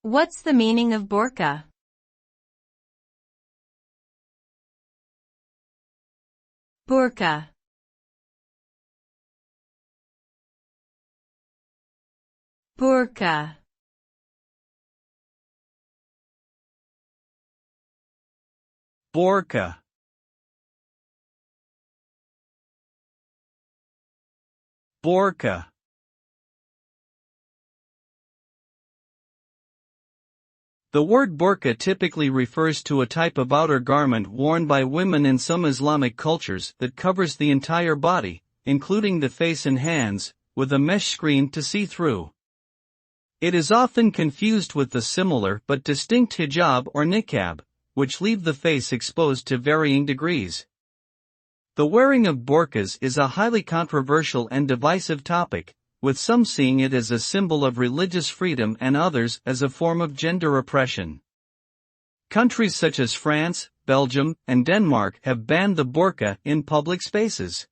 What's the meaning of burka? Burka. Burka. Burka. Burka. The word burka typically refers to a type of outer garment worn by women in some Islamic cultures that covers the entire body, including the face and hands, with a mesh screen to see through. It is often confused with the similar but distinct hijab or niqab, which leave the face exposed to varying degrees. The wearing of burqas is a highly controversial and divisive topic, with some seeing it as a symbol of religious freedom and others as a form of gender oppression. Countries such as France, Belgium, and Denmark have banned the burqa in public spaces.